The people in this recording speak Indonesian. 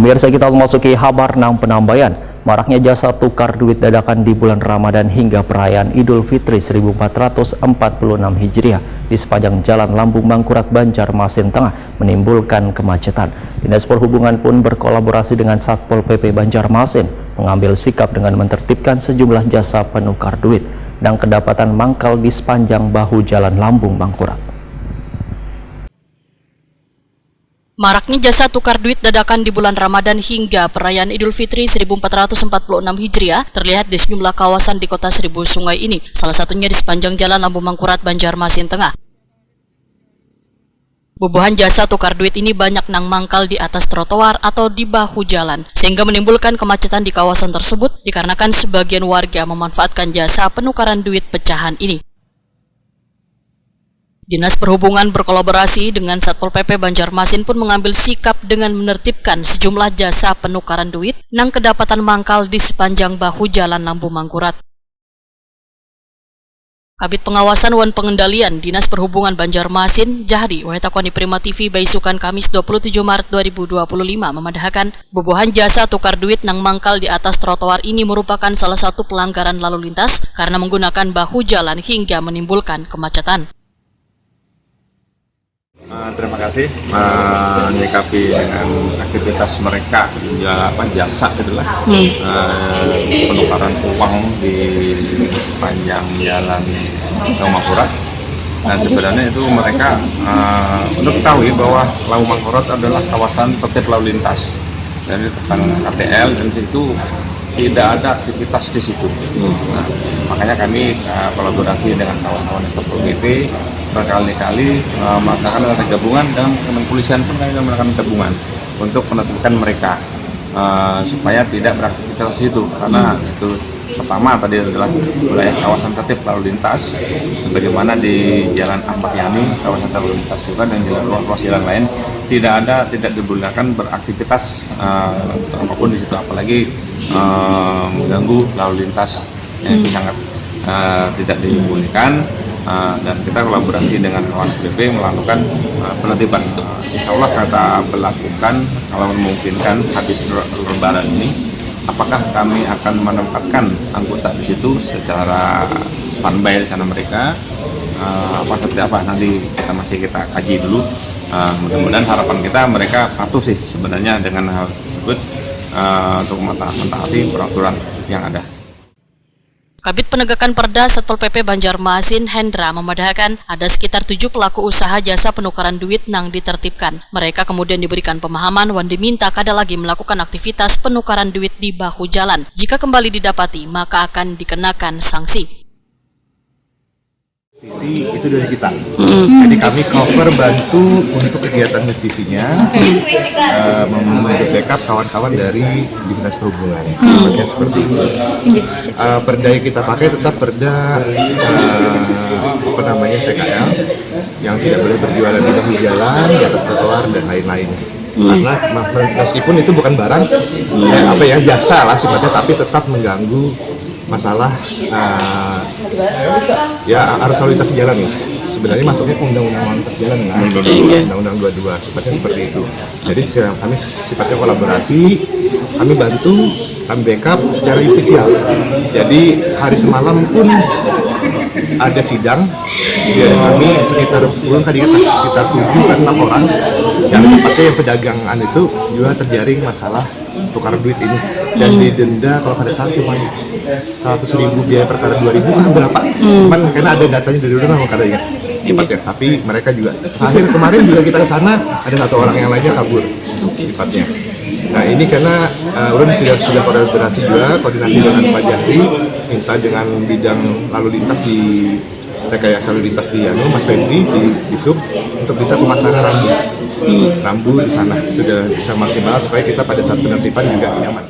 Pemirsa, kita memasuki kabar 6 penambahan. Maraknya jasa tukar duit dadakan di bulan Ramadan hingga perayaan Idul Fitri 1446 Hijriah di sepanjang Jalan Lambung Mangkurat, Banjarmasin Tengah menimbulkan kemacetan. Dinas Perhubungan pun berkolaborasi dengan Satpol PP Banjarmasin mengambil sikap dengan menertibkan sejumlah jasa penukar duit dan kedapatan mangkal di sepanjang bahu Jalan Lambung Mangkurat. Maraknya jasa tukar duit dadakan di bulan Ramadan hingga perayaan Idul Fitri 1446 Hijriah terlihat di sejumlah kawasan di kota Seribu Sungai ini, salah satunya di sepanjang Jalan Lambung Mangkurat, Banjarmasin Tengah. Bubuhan jasa tukar duit ini banyak nang mangkal di atas trotoar atau di bahu jalan, sehingga menimbulkan kemacetan di kawasan tersebut dikarenakan sebagian warga memanfaatkan jasa penukaran duit pecahan ini. Dinas Perhubungan berkolaborasi dengan Satpol PP Banjarmasin pun mengambil sikap dengan menertibkan sejumlah jasa penukaran duit nang kedapatan mangkal di sepanjang bahu Jalan Lambung Mangkurat. Kabid Pengawasan Wan Pengendalian Dinas Perhubungan Banjarmasin, Jahri Wahetakoni Prima TV Baisukan Kamis 27 Maret 2025 memadahkan bubuhan jasa tukar duit nang mangkal di atas trotoar ini merupakan salah satu pelanggaran lalu lintas karena menggunakan bahu jalan hingga menimbulkan kemacetan. Terima kasih menyikapi dengan aktivitas mereka jasa itulah penukaran uang di sepanjang Jalan Lambung Mangkurat. Dan sebenarnya itu mereka untuk ketahui bahwa Lambung Mangkurat adalah kawasan tertib lalu lintas, dan itu kan KTL, dan situ tidak ada aktivitas di situ. Nah, makanya kami kolaborasi dengan kawan-kawan Satpol PP berkali-kali melakukan gabungan dengan kepolisian pun kami melakukan gabungan untuk menertibkan mereka supaya tidak beraktivitas di situ, karena itu pertama tadi adalah wilayah kawasan tertib lalu lintas sebagaimana di Jalan Ahmad Yani kawasan lalu lintas juga, dan ruas jalan lain tidak dibolehkan beraktivitas apapun di situ, apalagi mengganggu lalu lintas yang itu sangat tidak dibolehkan. Dan kita kolaborasi dengan kawan PP melakukan penertiban itu. Insya Allah kita berlakukan kalau memungkinkan habis Lebaran ini. Apakah kami akan menempatkan anggota di situ secara standby di sana mereka? Seperti apa nanti kita kaji dulu. Mudah-mudahan harapan kita mereka patuh sih sebenarnya dengan hal tersebut untuk mentaati peraturan yang ada. Kabid Penegakan Perda Satpol PP Banjarmasin Hendra memadahkan ada sekitar 7 pelaku usaha jasa penukaran duit nang ditertibkan. Mereka kemudian diberikan pemahaman wan diminta kada lagi melakukan aktivitas penukaran duit di bahu jalan. Jika kembali didapati, maka akan dikenakan sanksi. Justisi itu dari kita, jadi kami cover bantu untuk kegiatan justisinya, membackup kawan-kawan dari Dinas Perhubungan, seperti itu. Perda yang kita pakai tetap perda PKL yang tidak boleh berjualan di bahu jalan, di atas trotoar dan lain-lain. Karena meskipun itu bukan barang, jasa lah sifatnya, tapi tetap mengganggu masalah arus lalu lintas jalan ya. Sebenarnya masuknya undang-undang lalu lintas jalan kan, undang-undang 22 sifatnya seperti itu. Jadi kami sifatnya kolaborasi, kami bantu, kami backup secara justisial. Jadi hari semalam pun ada sidang, dari kami sekitar 7 kan 6 orang yang tempatnya yang pedagangan itu juga terjaring masalah tukar duit ini, dan didenda kalau pada saat cuma 100.000, biaya perkara 2.000 berapa, cuman karena ada datanya dari dulu nggak kada ingat tempatnya, tapi mereka juga akhir kemarin juga kita ke sana ada 1 orang yang lainnya kabur tempatnya. Nah ini karena Urun sudah koordinasi dengan Pak Jahri, minta dengan bidang lalu lintas di rekayasa lalu lintas di Mas Febri di Sub untuk bisa pemasangan rambu di sana sudah bisa maksimal supaya kita pada saat penertiban juga nyaman.